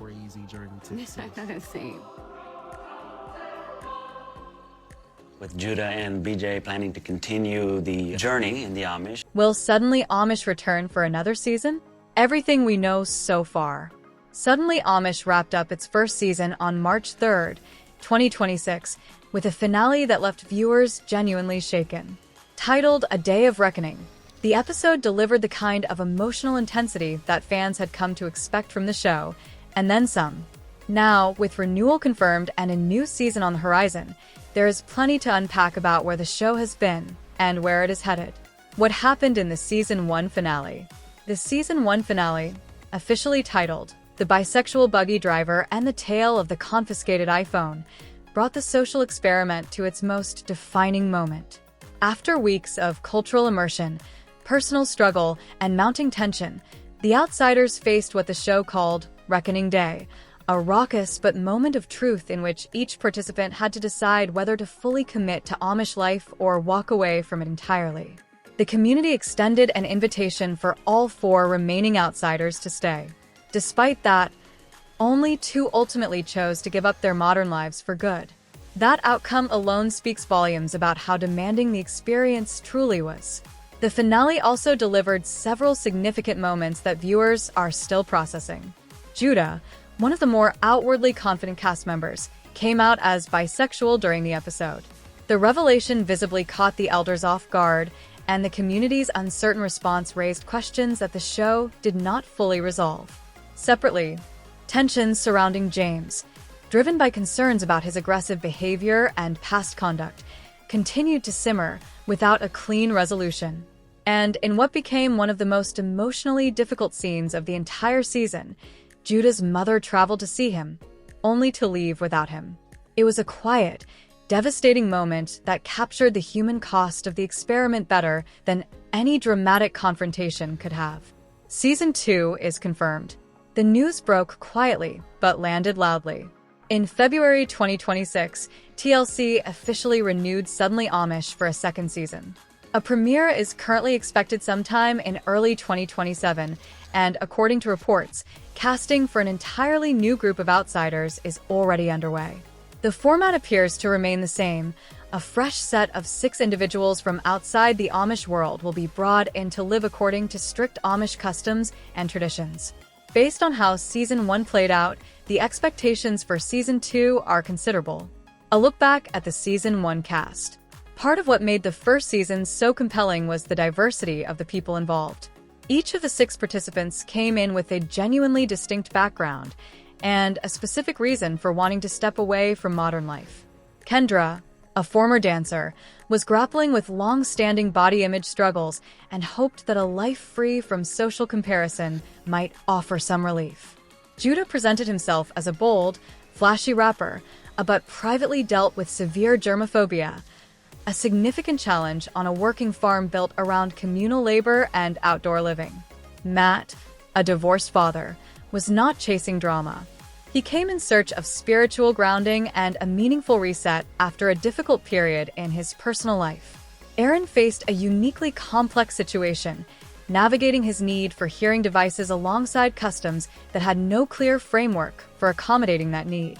crazy journey to success. Same. With Judah and BJ planning to continue the journey in the Amish. Will Suddenly Amish return for another season? Everything we know so far. Suddenly Amish wrapped up its first season on March 3rd, 2026, with a finale that left viewers genuinely shaken. Titled A Day of Reckoning, the episode delivered the kind of emotional intensity that fans had come to expect from the show, and then some. Now, with Renewal confirmed and a new season on the horizon, there is plenty to unpack about where the show has been and where it is headed. What happened in the Season 1 finale? The Season 1 finale, officially titled The Bisexual Buggy Driver and the Tale of the Confiscated iPhone, brought the social experiment to its most defining moment. After weeks of cultural immersion, personal struggle, and mounting tension, the Outsiders faced what the show called Reckoning Day, a raucous but moment of truth in which each participant had to decide whether to fully commit to Amish life or walk away from it entirely. The community extended an invitation for all 4 remaining outsiders to stay. Despite that, only 2 ultimately chose to give up their modern lives for good. That outcome alone speaks volumes about how demanding the experience truly was. The finale also delivered several significant moments that viewers are still processing. Judah, one of the more outwardly confident cast members, came out as bisexual during the episode. The revelation visibly caught the elders off guard, and the community's uncertain response raised questions that the show did not fully resolve. Separately, tensions surrounding James, driven by concerns about his aggressive behavior and past conduct, continued to simmer without a clean resolution. And in what became one of the most emotionally difficult scenes of the entire season, Judah's mother traveled to see him, only to leave without him. It was a quiet, devastating moment that captured the human cost of the experiment better than any dramatic confrontation could have. Season 2 is confirmed. The news broke quietly, but landed loudly. In February 2026, TLC officially renewed Suddenly Amish for a second season. A premiere is currently expected sometime in early 2027, and according to reports, casting for an entirely new group of outsiders is already underway. The format appears to remain the same. A fresh set of 6 individuals from outside the Amish world will be brought in to live according to strict Amish customs and traditions. Based on how Season 1 played out, the expectations for Season 2 are considerable. A look back at the Season 1 cast. Part of what made the first season so compelling was the diversity of the people involved. Each of the 6 participants came in with a genuinely distinct background and a specific reason for wanting to step away from modern life. Kendra, a former dancer, was grappling with long-standing body image struggles and hoped that a life free from social comparison might offer some relief. Judah presented himself as a bold, flashy rapper, but privately dealt with severe germophobia, a significant challenge on a working farm built around communal labor and outdoor living. Matt, a divorced father, was not chasing drama. He came in search of spiritual grounding and a meaningful reset after a difficult period in his personal life. Aaron faced a uniquely complex situation, navigating his need for hearing devices alongside customs that had no clear framework for accommodating that need.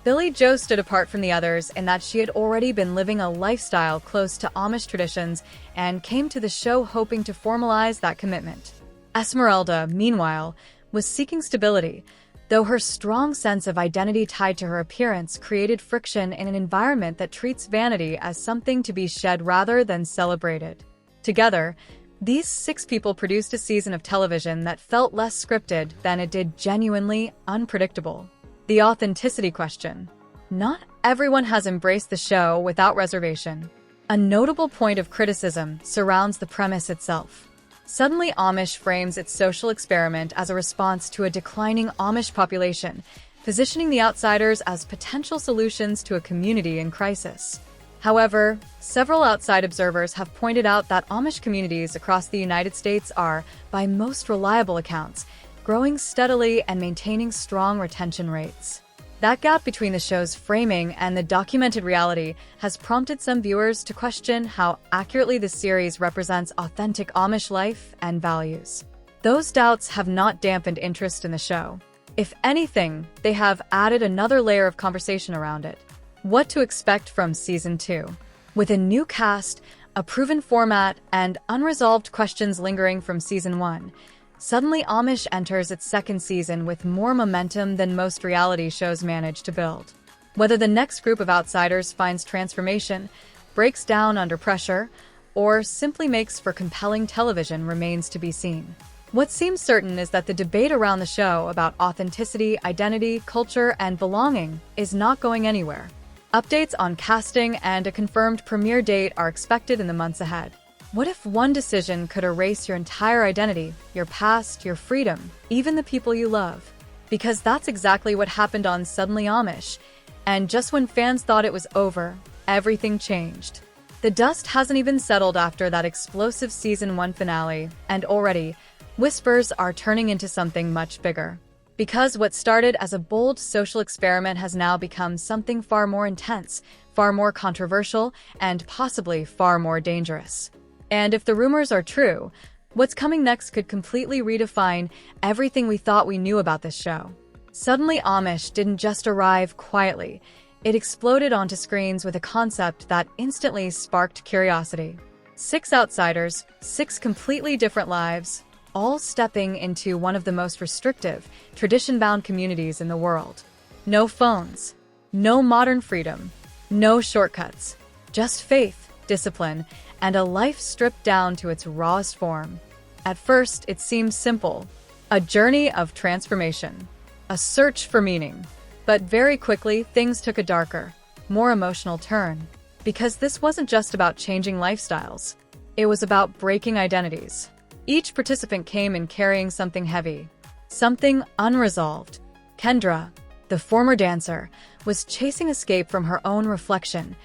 Billy Joe stood apart from the others in that she had already been living a lifestyle close to Amish traditions and came to the show hoping to formalize that commitment. Esmeralda, meanwhile, was seeking stability, though her strong sense of identity tied to her appearance created friction in an environment that treats vanity as something to be shed rather than celebrated. Together, these 6 people produced a season of television that felt less scripted than it did genuinely unpredictable. The authenticity question. Not everyone has embraced the show without reservation. A notable point of criticism surrounds the premise itself. Suddenly Amish frames its social experiment as a response to a declining Amish population, positioning the outsiders as potential solutions to a community in crisis. However, several outside observers have pointed out that Amish communities across the United States are, by most reliable accounts, growing steadily and maintaining strong retention rates. That gap between the show's framing and the documented reality has prompted some viewers to question how accurately the series represents authentic Amish life and values. Those doubts have not dampened interest in the show. If anything, they have added another layer of conversation around it. What to expect from Season 2? With a new cast, a proven format, and unresolved questions lingering from Season 1, suddenly Amish enters its second season with more momentum than most reality shows manage to build. Whether the next group of outsiders finds transformation, breaks down under pressure, or simply makes for compelling television remains to be seen. What seems certain is that the debate around the show about authenticity, identity, culture, and belonging is not going anywhere. Updates on casting and a confirmed premiere date are expected in the months ahead. What if one decision could erase your entire identity, your past, your freedom, even the people you love? Because that's exactly what happened on Suddenly Amish. And just when fans thought it was over, everything changed. The dust hasn't even settled after that explosive Season 1 finale, and already, whispers are turning into something much bigger. Because what started as a bold social experiment has now become something far more intense, far more controversial, and possibly far more dangerous. And if the rumors are true, what's coming next could completely redefine everything we thought we knew about this show. Suddenly Amish didn't just arrive quietly. It exploded onto screens with a concept that instantly sparked curiosity. 6 outsiders, 6 completely different lives, all stepping into one of the most restrictive, tradition-bound communities in the world. No phones, no modern freedom, no shortcuts, just faith, discipline, and a life stripped down to its rawest form. At first, it seemed simple, a journey of transformation, a search for meaning. But very quickly, things took a darker, more emotional turn. Because this wasn't just about changing lifestyles. It was about breaking identities. Each participant came in carrying something heavy, something unresolved. Kendra, the former dancer, was chasing escape from her own reflection,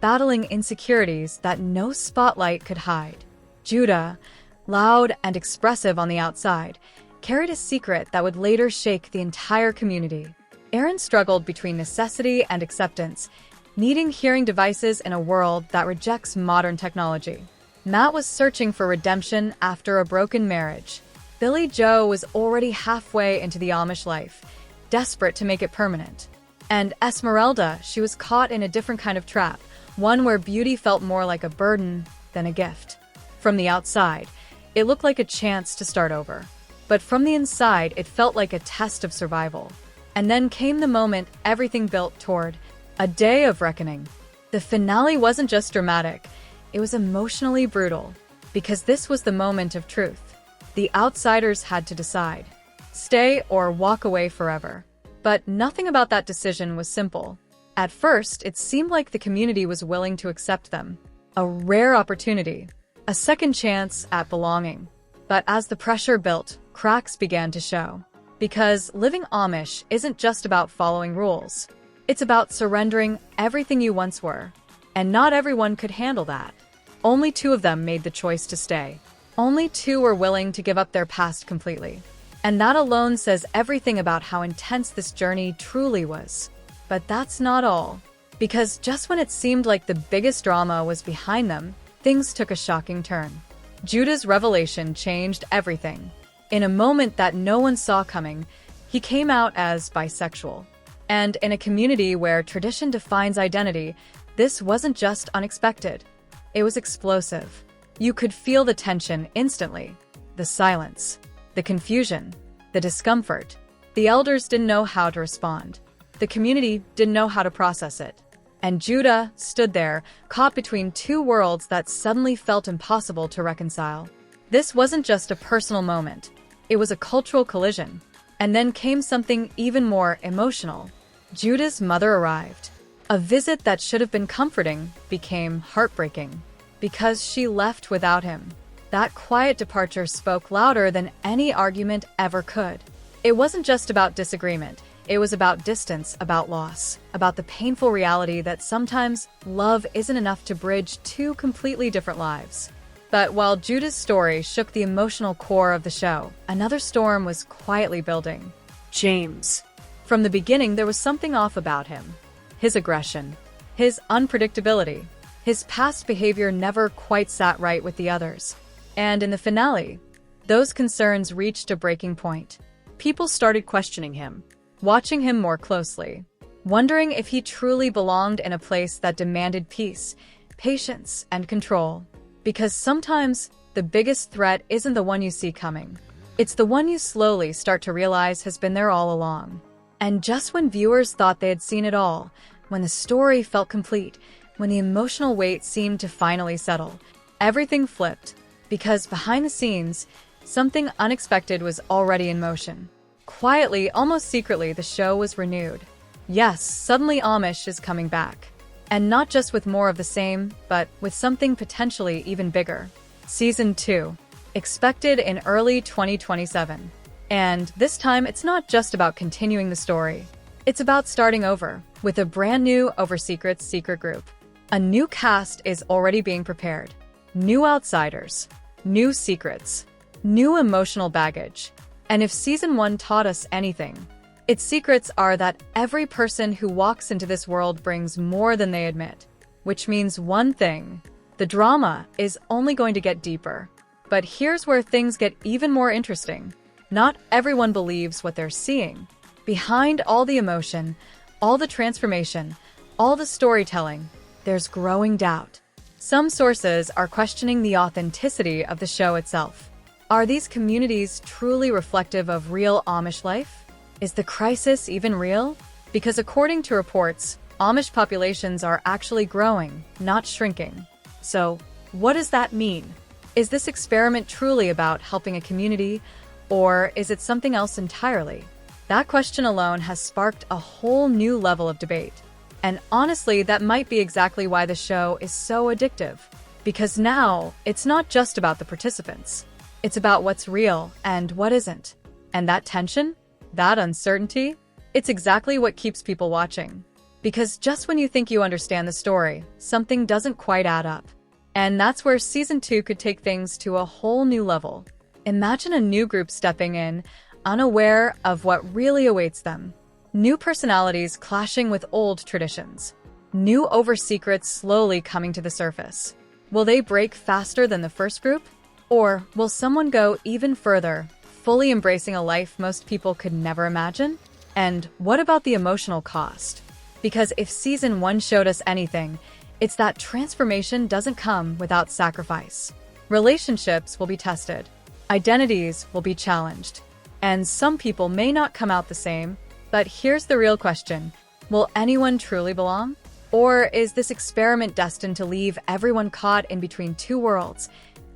battling insecurities that no spotlight could hide. Judah, loud and expressive on the outside, carried a secret that would later shake the entire community. Aaron struggled between necessity and acceptance, needing hearing devices in a world that rejects modern technology. Matt was searching for redemption after a broken marriage. Billy Joe was already halfway into the Amish life, desperate to make it permanent. And Esmeralda, she was caught in a different kind of trap, one where beauty felt more like a burden than a gift. From the outside, it looked like a chance to start over. But from the inside, it felt like a test of survival. And then came the moment everything built toward, a day of reckoning. The finale wasn't just dramatic, it was emotionally brutal, because this was the moment of truth. The outsiders had to decide, stay or walk away forever. But nothing about that decision was simple. At first, it seemed like the community was willing to accept them. A rare opportunity, a second chance at belonging. But as the pressure built, cracks began to show. Because living Amish isn't just about following rules. It's about surrendering everything you once were. And not everyone could handle that. Only 2 of them made the choice to stay. Only 2 were willing to give up their past completely. And that alone says everything about how intense this journey truly was. But that's not all. Because just when it seemed like the biggest drama was behind them, things took a shocking turn. Judah's revelation changed everything. In a moment that no one saw coming, he came out as bisexual. And in a community where tradition defines identity, this wasn't just unexpected. It was explosive. You could feel the tension instantly. The silence, the confusion, the discomfort. The elders didn't know how to respond. The community didn't know how to process it. And Judah stood there, caught between 2 worlds that suddenly felt impossible to reconcile. This wasn't just a personal moment. It was a cultural collision. And then came something even more emotional. Judah's mother arrived. A visit that should have been comforting became heartbreaking. Because she left without him. That quiet departure spoke louder than any argument ever could. It wasn't just about disagreement. It was about distance, about loss, about the painful reality that sometimes love isn't enough to bridge 2 completely different lives. But while Judah's story shook the emotional core of the show, another storm was quietly building. James. From the beginning, there was something off about him. His aggression, his unpredictability, his past behavior never quite sat right with the others. And in the finale, those concerns reached a breaking point. people started questioning him, watching him more closely, wondering if he truly belonged in a place that demanded peace, patience, and control. Because sometimes the biggest threat isn't the one you see coming. It's the one you slowly start to realize has been there all along. And just when viewers thought they had seen it all, when the story felt complete, when the emotional weight seemed to finally settle, everything flipped. Because behind the scenes, something unexpected was already in motion. Quietly, almost secretly, the show was renewed. Yes, suddenly Amish is coming back. And not just with more of the same, but with something potentially even bigger. Season 2, expected in early 2027. And this time, it's not just about continuing the story. It's about starting over, with a brand new Over Secrets secret group. A new cast is already being prepared. New outsiders, new secrets, new emotional baggage. And if Season 1 taught us anything, its secrets are that every person who walks into this world brings more than they admit. Which means one thing: the drama is only going to get deeper. But here's where things get even more interesting. Not everyone believes what they're seeing. Behind all the emotion, all the transformation, all the storytelling, there's growing doubt. Some sources are questioning the authenticity of the show itself. Are these communities truly reflective of real Amish life? Is the crisis even real? Because according to reports, Amish populations are actually growing, not shrinking. So, what does that mean? Is this experiment truly about helping a community, or is it something else entirely? That question alone has sparked a whole new level of debate. And honestly, that might be exactly why the show is so addictive. Because now, it's not just about the participants. It's about what's real and what isn't. And that tension, that uncertainty, it's exactly what keeps people watching. Because just when you think you understand the story, something doesn't quite add up. And that's where Season 2 could take things to a whole new level. Imagine a new group stepping in, unaware of what really awaits them. New personalities clashing with old traditions. New over secrets slowly coming to the surface. Will they break faster than the first group? Or will someone go even further, fully embracing a life most people could never imagine? And what about the emotional cost? Because if Season 1 showed us anything, it's that transformation doesn't come without sacrifice. Relationships will be tested. Identities will be challenged. And some people may not come out the same, but here's the real question. Will anyone truly belong? Or is this experiment destined to leave everyone caught in between two worlds,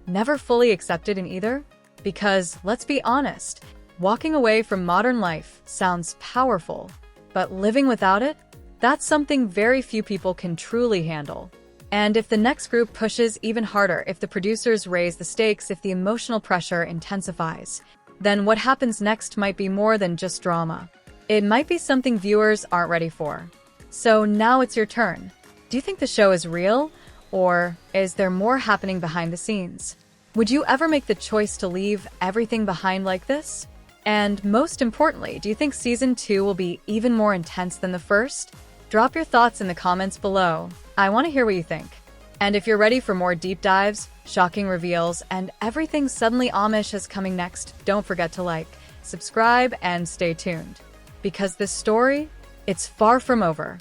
never fully accepted in either? Because, let's be honest, walking away from modern life sounds powerful, but living without it? That's something very few people can truly handle. And if the next group pushes even harder, if the producers raise the stakes, if the emotional pressure intensifies, then what happens next might be more than just drama. It might be something viewers aren't ready for. So now it's your turn. Do you think the show is real, or is there more happening behind the scenes? Would you ever make the choice to leave everything behind like this? And most importantly, do you think Season 2 will be even more intense than the first? Drop your thoughts in the comments below. I want to hear what you think. And if you're ready for more deep dives, shocking reveals, and everything suddenly Amish is coming next, don't forget to like, subscribe, and stay tuned. Because this story, it's far from over.